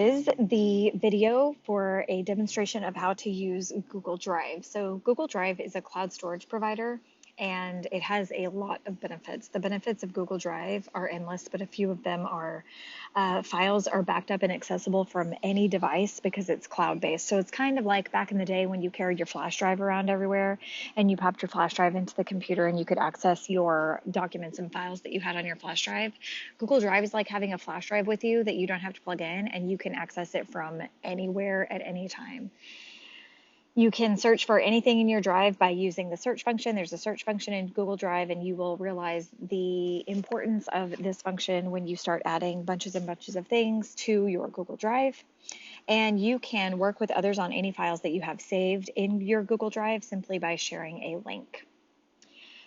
Is the video for a demonstration of how to use Google Drive. So Google Drive is a cloud storage provider and it has a lot of benefits. The benefits of Google Drive are endless, but a few of them are files are backed up and accessible from any device because it's cloud-based. So it's kind of like back in the day when you carried your flash drive around everywhere and you popped your flash drive into the computer and you could access your documents and files that you had on your flash drive. Google Drive is like having a flash drive with you that you don't have to plug in and you can access it from anywhere at any time. You can search for anything in your drive by using the search function. There's a search function in Google Drive, and you will realize the importance of this function when you start adding bunches and bunches of things to your Google Drive. And you can work with others on any files that you have saved in your Google Drive simply by sharing a link.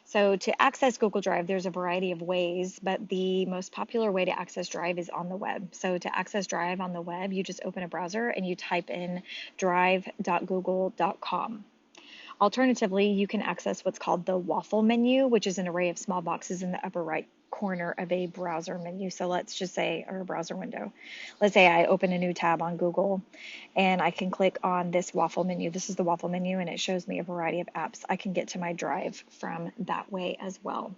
So to access Google Drive, there's a variety of ways, but the most popular way to access Drive is on the web. So to access Drive on the web, you just open a browser and you type in drive.google.com. Alternatively, you can access what's called the waffle menu, which is an array of small boxes in the upper right corner of a browser menu. So let's just say, or a browser window. Let's say I open a new tab on Google and I can click on this waffle menu. This is the waffle menu and it shows me a variety of apps. I can get to my drive from that way as well.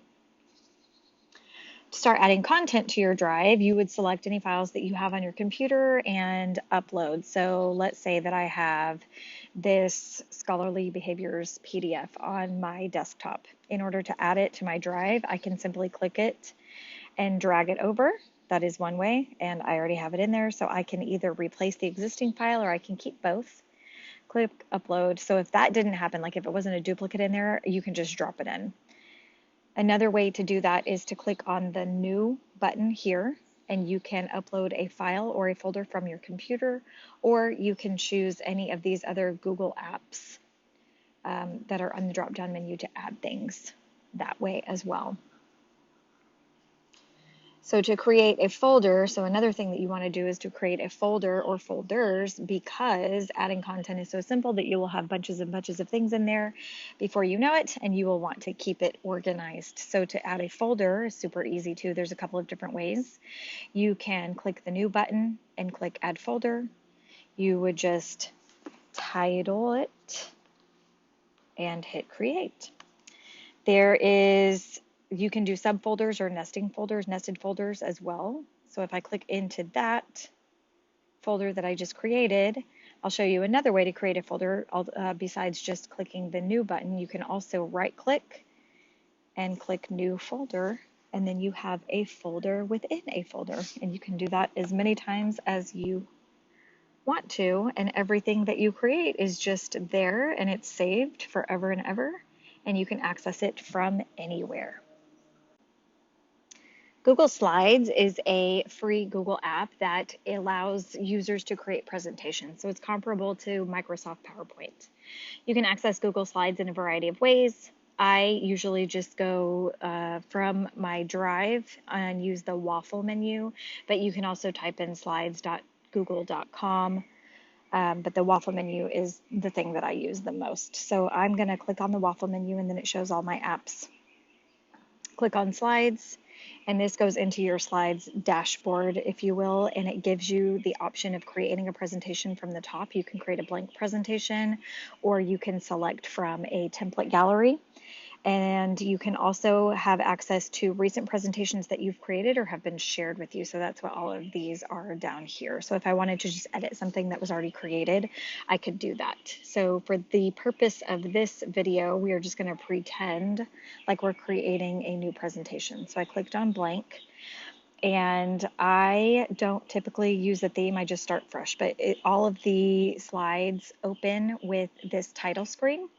To start adding content to your drive, you would select any files that you have on your computer and upload. So let's say that I have this scholarly behaviors PDF on my desktop. In order to add it to my drive, I can simply click it and drag it over. That is one way, and I already have it in there, so I can either replace the existing file or I can keep both. Click upload. So if that didn't happen, like if it wasn't a duplicate in there, you can just drop it in. Another way to do that is to click on the new button here, and you can upload a file or a folder from your computer, or you can choose any of these other Google apps that are on the drop-down menu to add things that way as well. So to create a folder, so another thing that you want to do is to create a folder or folders, because adding content is so simple that you will have bunches and bunches of things in there before you know it, and you will want to keep it organized. So to add a folder is super easy too. There's a couple of different ways. You can click the new button and click add folder. You would just title it and hit create. You can do subfolders or nested folders as well. So if I click into that folder that I just created, I'll show you another way to create a folder besides just clicking the new button. You can also right click and click new folder, and then you have a folder within a folder. And you can do that as many times as you want to, and everything that you create is just there and it's saved forever and ever, and you can access it from anywhere. Google Slides is a free Google app that allows users to create presentations. So it's comparable to Microsoft PowerPoint. You can access Google Slides in a variety of ways. I usually just go from my drive and use the waffle menu, but you can also type in slides.google.com. But the waffle menu is the thing that I use the most. So I'm going to click on the waffle menu and then it shows all my apps. Click on Slides. And this goes into your slides dashboard, if you will, and it gives you the option of creating a presentation from the top. You can create a blank presentation, or you can select from a template gallery. And you can also have access to recent presentations that you've created or have been shared with you. So that's what all of these are down here. So if I wanted to just edit something that was already created, I could do that. So for the purpose of this video, we are just going to pretend like we're creating a new presentation. So I clicked on blank. And I don't typically use a theme, I just start fresh, but all of the slides open with this title screen.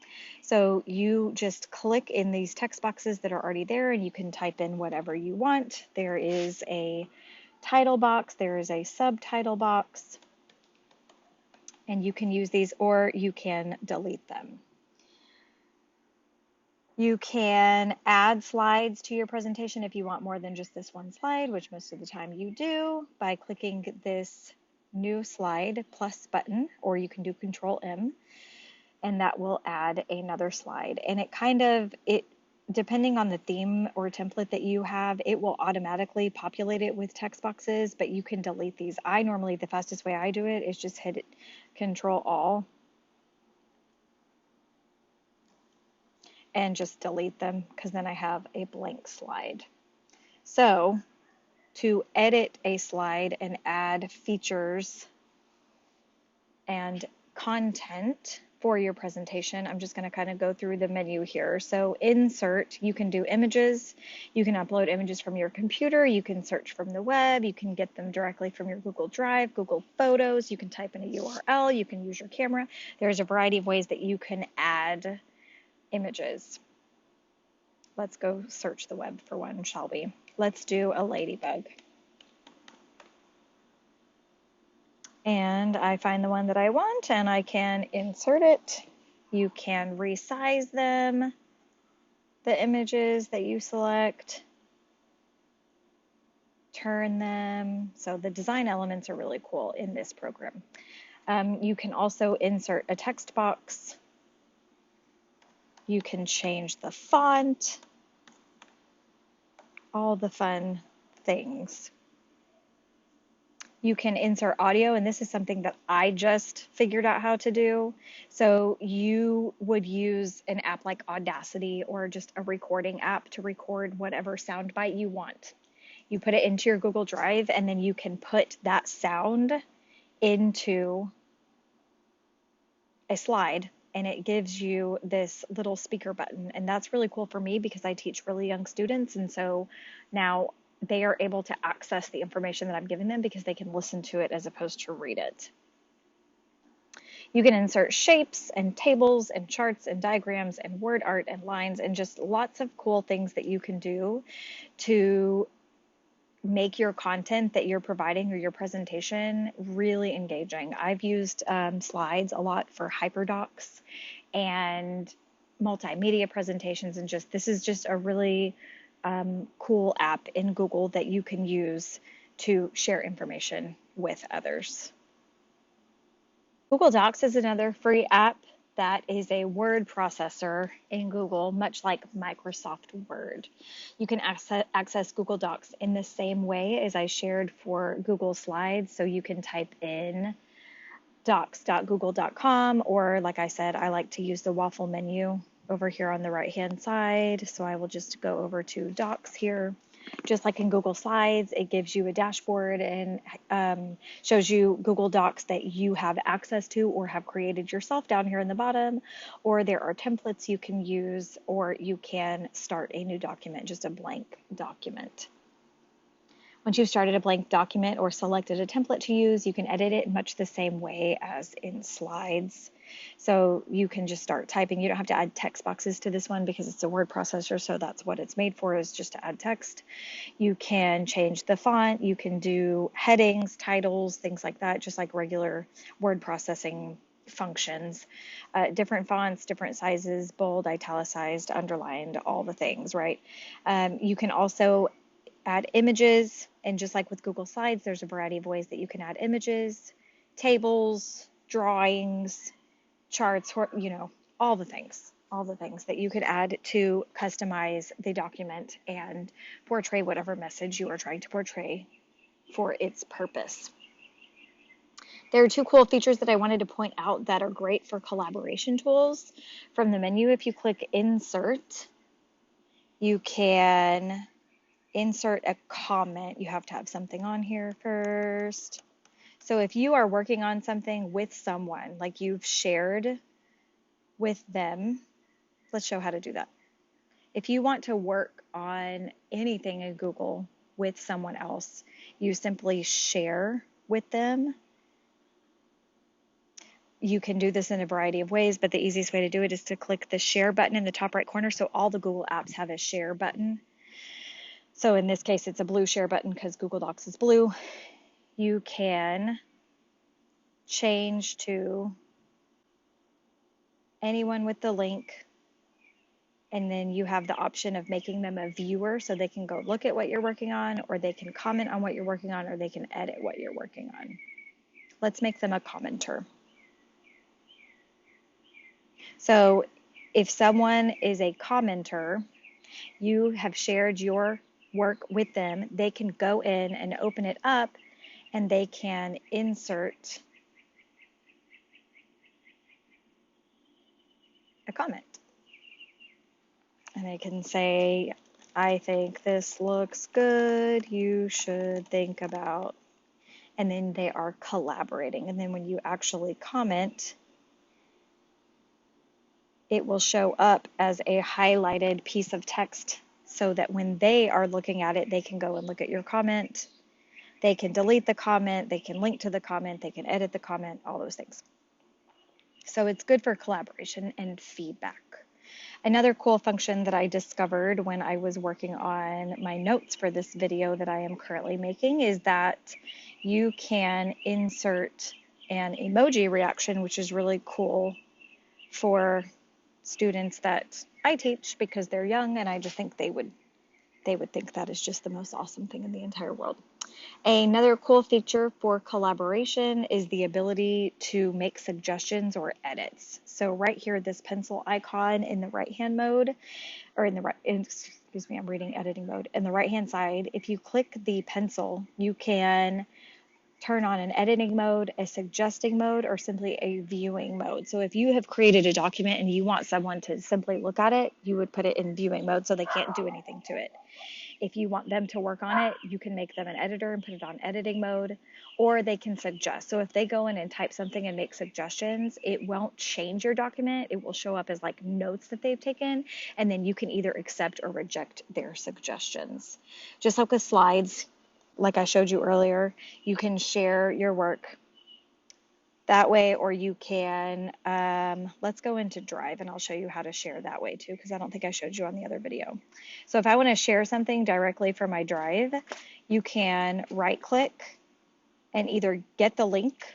So you just click in these text boxes that are already there and you can type in whatever you want. There is a title box, there is a subtitle box, and you can use these or you can delete them. You can add slides to your presentation if you want more than just this one slide, which most of the time you do, by clicking this new slide plus button, or you can do Control M, and that will add another slide. And it depending on the theme or template that you have, it will automatically populate it with text boxes, but you can delete these. I normally, the fastest way I do it is just hit Control All and just delete them, because then I have a blank slide. So to edit a slide and add features and content for your presentation, I'm just going to kind of go through the menu here. So insert, you can do images, you can upload images from your computer, you can search from the web, you can get them directly from your Google Drive, Google Photos, you can type in a URL, you can use your camera. There's a variety of ways that you can add images. Let's go search the web for one, shall we? Let's do a ladybug. And I find the one that I want and I can insert it. You can resize them, the images that you select, turn them. So the design elements are really cool in this program. You can also insert a text box. You can change the font, all the fun things. You can insert audio, and this is something that I just figured out how to do. So you would use an app like Audacity or just a recording app to record whatever soundbite you want. You put it into your Google Drive, and then you can put that sound into a slide, and it gives you this little speaker button. And that's really cool for me because I teach really young students, and so now they are able to access the information that I'm giving them because they can listen to it as opposed to read it. You can insert shapes and tables and charts and diagrams and word art and lines and just lots of cool things that you can do to make your content that you're providing or your presentation really engaging. I've used slides a lot for hyperdocs and multimedia presentations, and this is just a really cool app in Google that you can use to share information with others. Google Docs is another free app that is a word processor in Google, much like Microsoft Word. You can access Google Docs in the same way as I shared for Google Slides. So you can type in docs.google.com, or like I said, I like to use the waffle menu over here on the right hand side. So I will just go over to Docs here. Just like in Google Slides, it gives you a dashboard and shows you Google Docs that you have access to or have created yourself down here in the bottom, or there are templates you can use, or you can start a new document, just a blank document. Once you've started a blank document or selected a template to use, you can edit it in much the same way as in Slides. So you can just start typing. You don't have to add text boxes to this one because it's a word processor, so that's what it's made for, is just to add text. You can change the font. You can do headings, titles, things like that, just like regular word processing functions. Different fonts, different sizes, bold, italicized, underlined, all the things, right? You can also add images, and just like with Google Slides, there's a variety of ways that you can add images, tables, drawings, charts, all the things that you could add to customize the document and portray whatever message you are trying to portray for its purpose. There are two cool features that I wanted to point out that are great for collaboration tools. From the menu, if you click Insert, you can insert a comment. You have to have something on here first. So if you are working on something with someone, like you've shared with them, let's show how to do that. If you want to work on anything in Google with someone else, you simply share with them. You can do this in a variety of ways, but the easiest way to do it is to click the share button in the top right corner. So all the Google apps have a share button. So in this case, it's a blue share button because Google Docs is blue. You can change to anyone with the link, and then you have the option of making them a viewer so they can go look at what you're working on, or they can comment on what you're working on, or they can edit what you're working on. Let's make them a commenter. So if someone is a commenter, You have shared your work with them. They can go in and open it up, and they can insert a comment. And they can say, I think this looks good. You should think about. And then they are collaborating. And then when you actually comment, it will show up as a highlighted piece of text so that when they are looking at it, they can go and look at your comment. They can delete the comment, they can link to the comment, they can edit the comment, all those things. So it's good for collaboration and feedback. Another cool function that I discovered when I was working on my notes for this video that I am currently making is that you can insert an emoji reaction, which is really cool for students that I teach because they're young, and I just think they would think that is just the most awesome thing in the entire world. Another cool feature for collaboration is the ability to make suggestions or edits. So right here, this pencil icon in the right-hand mode, or in the right, excuse me, I'm reading editing mode. In the right-hand side, if you click the pencil, you can turn on an editing mode, a suggesting mode, or simply a viewing mode. So if you have created a document and you want someone to simply look at it, you would put it in viewing mode so they can't do anything to it. If you want them to work on it, you can make them an editor and put it on editing mode, or they can suggest. So if they go in and type something and make suggestions, it won't change your document. It will show up as like notes that they've taken, and then you can either accept or reject their suggestions. Just like with slides, like I showed you earlier, you can share your work that way, or you can, let's go into Drive and I'll show you how to share that way too, because I don't think I showed you on the other video. So if I want to share something directly from my Drive, you can right click and either get the link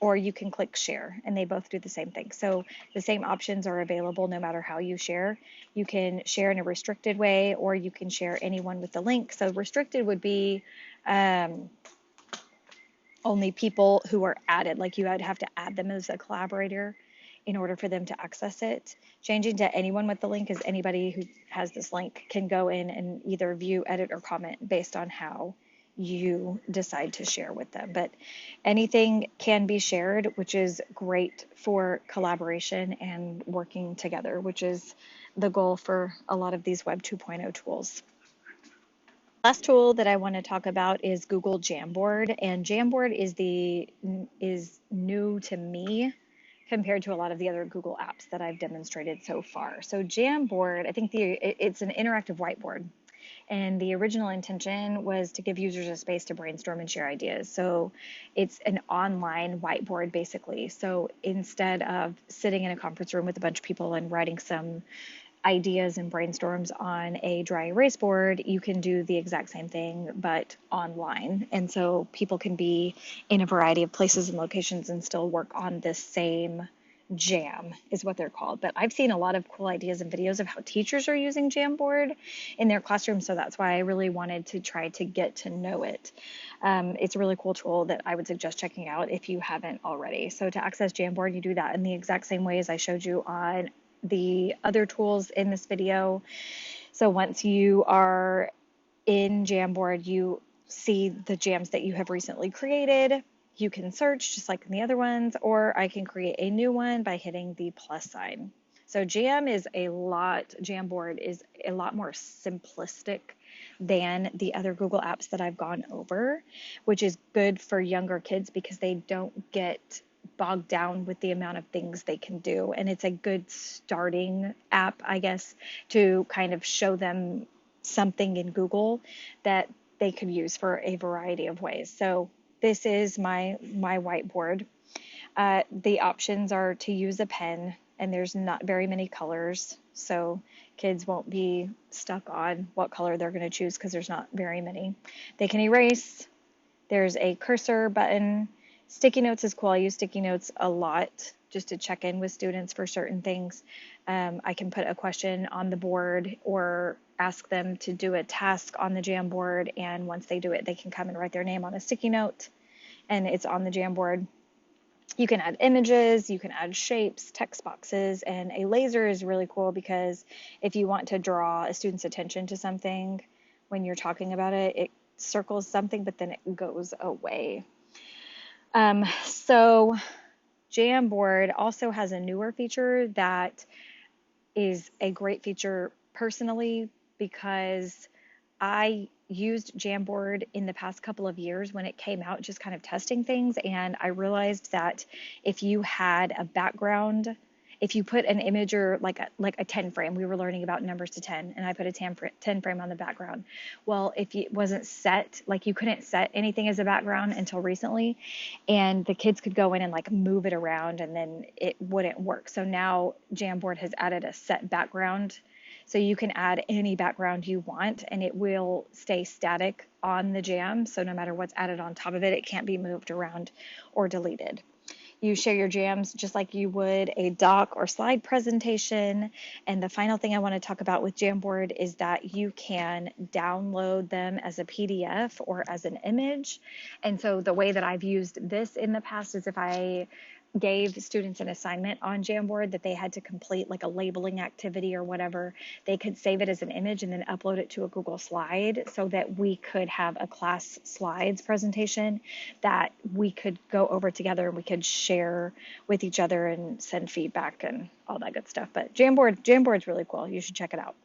or you can click share, and they both do the same thing. So the same options are available no matter how you share. You can share in a restricted way, or you can share anyone with the link. So restricted would be only people who are added, like you would have to add them as a collaborator in order for them to access it. Changing to anyone with the link is anybody who has this link can go in and either view, edit, or comment based on how you decide to share with them. But anything can be shared, which is great for collaboration and working together, which is the goal for a lot of these Web 2.0 tools. Last tool that I want to talk about is Google Jamboard, and Jamboard is new to me compared to a lot of the other Google apps that I've demonstrated so far. So Jamboard, I think it's an interactive whiteboard, and the original intention was to give users a space to brainstorm and share ideas. So it's an online whiteboard basically. So instead of sitting in a conference room with a bunch of people and writing some ideas and brainstorms on a dry erase board, you can do the exact same thing but online. And so people can be in a variety of places and locations and still work on this same jam is what they're called. But I've seen a lot of cool ideas and videos of how teachers are using Jamboard in their classroom, so that's why I really wanted to try to get to know it. It's a really cool tool that I would suggest checking out if you haven't already. So to access Jamboard, you do that in the exact same way as I showed you on the other tools in this video. So once you are in Jamboard, you see the jams that you have recently created. You can search just like in the other ones, or I can create a new one by hitting the plus sign. So Jamboard is a lot more simplistic than the other Google apps that I've gone over, which is good for younger kids because they don't get bogged down with the amount of things they can do. And it's a good starting app, I guess, to kind of show them something in Google that they could use for a variety of ways. So this is my whiteboard. The options are to use a pen, and there's not very many colors, so kids won't be stuck on what color they're going to choose because there's not very many. They can erase. There's a cursor button. Sticky notes is cool. I use sticky notes a lot just to check in with students for certain things. I can put a question on the board or ask them to do a task on the Jamboard, and once they do it, they can come and write their name on a sticky note, and it's on the Jamboard. You can add images, you can add shapes, text boxes, and a laser is really cool because if you want to draw a student's attention to something when you're talking about it, it circles something, but then it goes away. So Jamboard also has a newer feature that is a great feature personally because I used Jamboard in the past couple of years when it came out, just kind of testing things. And I realized that if you had a background, if you put an image or like a 10 frame, we were learning about numbers to 10, and I put a 10 frame on the background. Well, if it wasn't set, like you couldn't set anything as a background until recently, and the kids could go in and like move it around and then it wouldn't work. So now Jamboard has added a set background, so you can add any background you want and it will stay static on the jam. So no matter what's added on top of it, it can't be moved around or deleted. You share your jams just like you would a doc or slide presentation. And the final thing I want to talk about with Jamboard is that you can download them as a PDF or as an image. And so the way that I've used this in the past is if I gave students an assignment on Jamboard that they had to complete, like a labeling activity or whatever, they could save it as an image and then upload it to a Google slide so that we could have a class slides presentation that we could go over together and we could share with each other and send feedback and all that good stuff. But Jamboard's really cool. You should check it out.